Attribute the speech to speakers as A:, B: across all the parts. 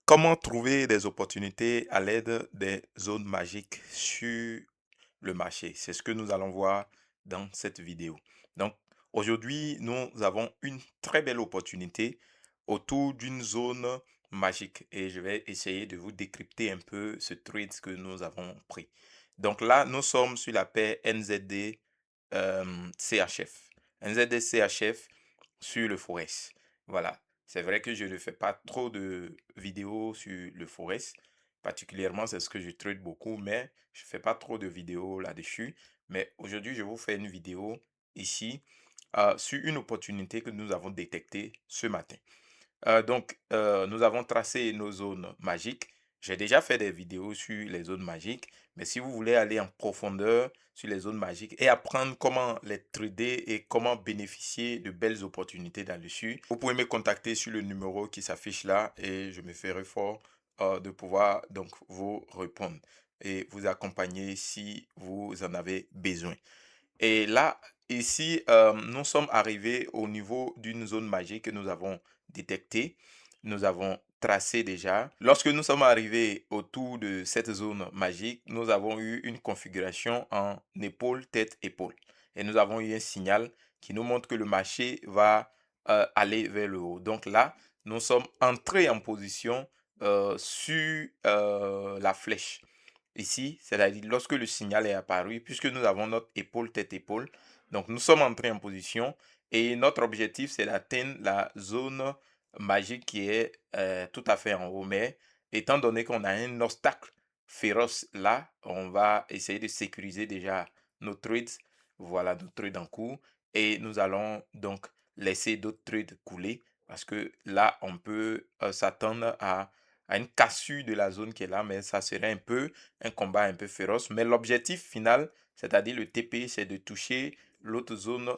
A: Comment trouver des opportunités à l'aide des zones magiques sur le marché? C'est ce que nous allons voir dans cette vidéo. Donc, aujourd'hui, nous avons une très belle opportunité autour d'une zone magique et je vais essayer de vous décrypter un peu ce trade que nous avons pris. Donc là, nous sommes sur la paire NZD CHF. NZD CHF sur le Forex. Voilà. C'est vrai que je ne fais pas trop de vidéos sur le Forex. Particulièrement, c'est ce que je trade beaucoup, mais je ne fais pas trop de vidéos là-dessus. Mais aujourd'hui, je vous fais une vidéo ici sur une opportunité que nous avons détectée ce matin. Nous avons tracé nos zones magiques. J'ai déjà fait des vidéos sur les zones magiques, mais si vous voulez aller en profondeur sur les zones magiques et apprendre comment les trader et comment bénéficier de belles opportunités là-dessus, vous pouvez me contacter sur le numéro qui s'affiche là et je me ferai fort de pouvoir donc vous répondre et vous accompagner si vous en avez besoin. Et là, ici, nous sommes arrivés au niveau d'une zone magique que nous avons détectée. Nous avons tracé déjà. Lorsque nous sommes arrivés autour de cette zone magique, nous avons eu une configuration en épaule, tête, épaule. Et nous avons eu un signal qui nous montre que le marché va aller vers le haut. Donc là, nous sommes entrés en position sur la flèche. Ici, c'est-à-dire lorsque le signal est apparu, puisque nous avons notre épaule, tête-épaule, donc nous sommes entrés en position et notre objectif, c'est d'atteindre la zone magique qui est tout à fait en haut. Mais étant donné qu'on a un obstacle féroce là, on va essayer de sécuriser déjà nos trades. Voilà, nos trades en cours. Et nous allons donc laisser d'autres trades couler parce que là, on peut s'attendre à une cassure de la zone qui est là, mais ça serait un peu un combat un peu féroce. Mais l'objectif final, c'est-à-dire le TP, c'est de toucher l'autre zone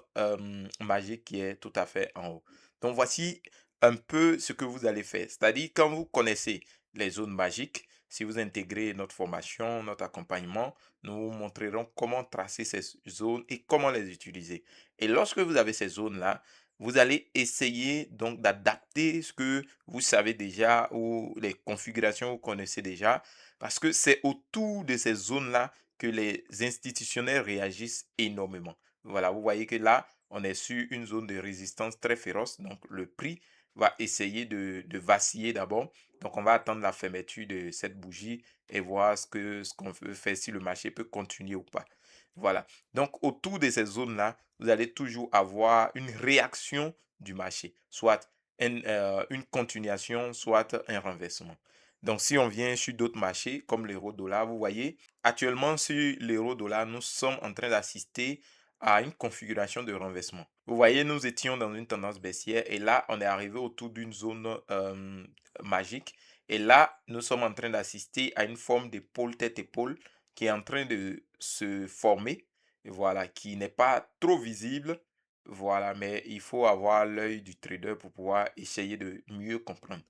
A: magique qui est tout à fait en haut. Donc voici un peu ce que vous allez faire. C'est-à-dire quand vous connaissez les zones magiques, si vous intégrez notre formation, notre accompagnement, nous vous montrerons comment tracer ces zones et comment les utiliser. Et lorsque vous avez ces zones-là, vous allez essayer donc d'adapter ce que vous savez déjà ou les configurations que vous connaissez déjà parce que c'est autour de ces zones-là que les institutionnels réagissent énormément. Voilà, vous voyez que là, on est sur une zone de résistance très féroce. Donc, le prix va essayer de vaciller d'abord. Donc, on va attendre la fermeture de cette bougie et voir ce qu'on veut faire, si le marché peut continuer ou pas. Voilà. Donc, autour de ces zones-là, vous allez toujours avoir une réaction du marché, soit une continuation, soit un renversement. Donc, si on vient sur d'autres marchés comme l'euro-dollar, vous voyez, actuellement sur l'euro-dollar, nous sommes en train d'assister à une configuration de renversement. Vous voyez, nous étions dans une tendance baissière et là, on est arrivé autour d'une zone magique. Et là, nous sommes en train d'assister à une forme d'épaule tête-épaule qui est en train de se former. Voilà, qui n'est pas trop visible. Voilà, mais il faut avoir l'œil du trader pour pouvoir essayer de mieux comprendre.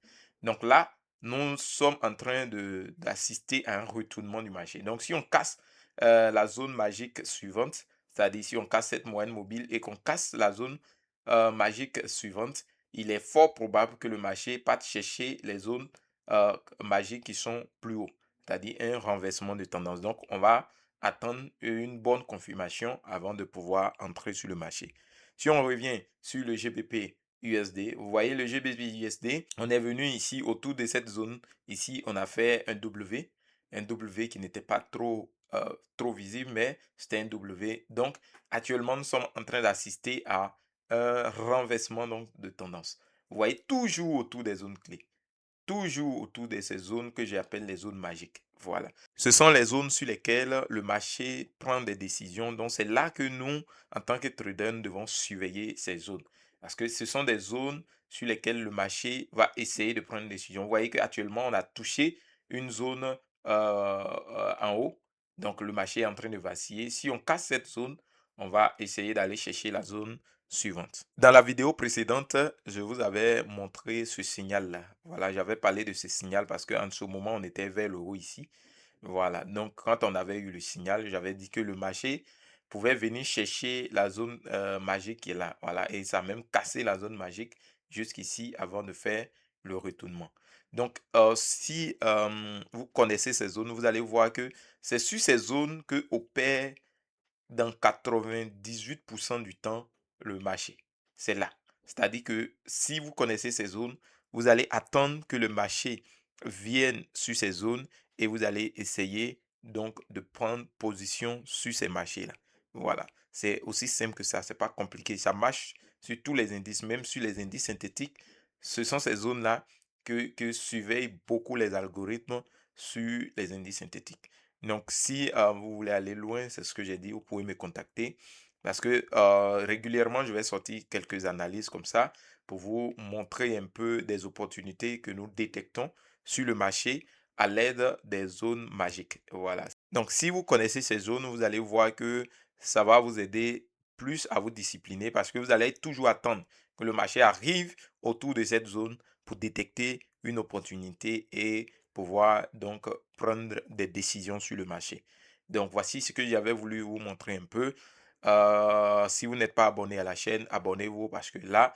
A: Donc là, nous sommes en train d'assister à un retournement du marché. Donc, si on casse la zone magique suivante, c'est-à-dire si on casse cette moyenne mobile et qu'on casse la zone magique suivante, il est fort probable que le marché parte chercher les zones magiques qui sont plus haut, c'est-à-dire un renversement de tendance. Donc, on va attendre une bonne confirmation avant de pouvoir entrer sur le marché. Si on revient sur le GBP USD. Vous voyez le GBP USD, on est venu ici autour de cette zone. Ici, on a fait un W qui n'était pas trop visible, mais c'était un W. Donc, actuellement, nous sommes en train d'assister à un renversement donc, de tendance. Vous voyez, toujours autour des zones clés. Toujours autour de ces zones que j'appelle les zones magiques. Voilà. Ce sont les zones sur lesquelles le marché prend des décisions. Donc, c'est là que nous, en tant que traders, nous devons surveiller ces zones. Parce que ce sont des zones sur lesquelles le marché va essayer de prendre une décision. Vous voyez qu'actuellement, on a touché une zone en haut. Donc, le marché est en train de vaciller. Si on casse cette zone, on va essayer d'aller chercher la zone suivante. Dans la vidéo précédente, je vous avais montré ce signal-là. Voilà, j'avais parlé de ce signal parce qu'en ce moment, on était vers le haut ici. Voilà, donc quand on avait eu le signal, j'avais dit que le marché pouvait venir chercher la zone magique qui est là. Voilà, et ça a même cassé la zone magique jusqu'ici avant de faire le retournement. Donc, si vous connaissez ces zones, vous allez voir que c'est sur ces zones que opère dans 98% du temps le marché. C'est là. C'est-à-dire que si vous connaissez ces zones, vous allez attendre que le marché vienne sur ces zones et vous allez essayer donc de prendre position sur ces marchés-là. Voilà. C'est aussi simple que ça. C'est pas compliqué. Ça marche sur tous les indices, même sur les indices synthétiques. Ce sont ces zones-là que surveillent beaucoup les algorithmes sur les indices synthétiques. Donc, si vous voulez aller loin, c'est ce que j'ai dit, vous pouvez me contacter parce que régulièrement, je vais sortir quelques analyses comme ça pour vous montrer un peu des opportunités que nous détectons sur le marché à l'aide des zones magiques. Voilà. Donc, si vous connaissez ces zones, vous allez voir que ça va vous aider plus à vous discipliner parce que vous allez toujours attendre que le marché arrive autour de cette zone pour détecter une opportunité et pouvoir donc prendre des décisions sur le marché. Donc voici ce que j'avais voulu vous montrer un peu. Si vous n'êtes pas abonné à la chaîne, abonnez-vous parce que là,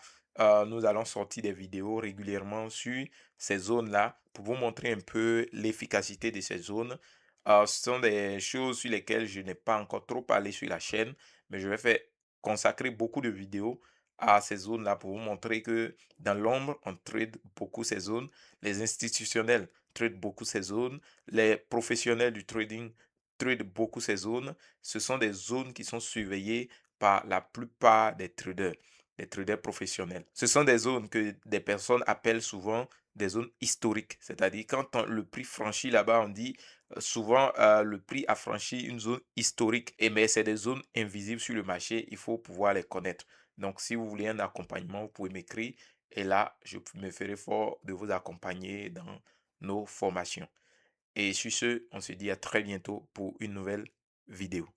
A: nous allons sortir des vidéos régulièrement sur ces zones-là pour vous montrer un peu l'efficacité de ces zones. Ce sont des choses sur lesquelles je n'ai pas encore trop parlé sur la chaîne, mais je vais faire consacrer beaucoup de vidéos à ces zones-là pour vous montrer que dans l'ombre, on trade beaucoup ces zones. Les institutionnels traitent beaucoup ces zones. Les professionnels du trading traitent beaucoup ces zones. Ce sont des zones qui sont surveillées par la plupart des traders professionnels. Ce sont des zones que des personnes appellent souvent des zones historiques. C'est-à-dire quand le prix franchit là-bas, on dit souvent le prix a franchi une zone historique. Et mais c'est des zones invisibles sur le marché. Il faut pouvoir les connaître. Donc si vous voulez un accompagnement, vous pouvez m'écrire. Et là, je me ferai fort de vous accompagner dans nos formations. Et sur ce, on se dit à très bientôt pour une nouvelle vidéo.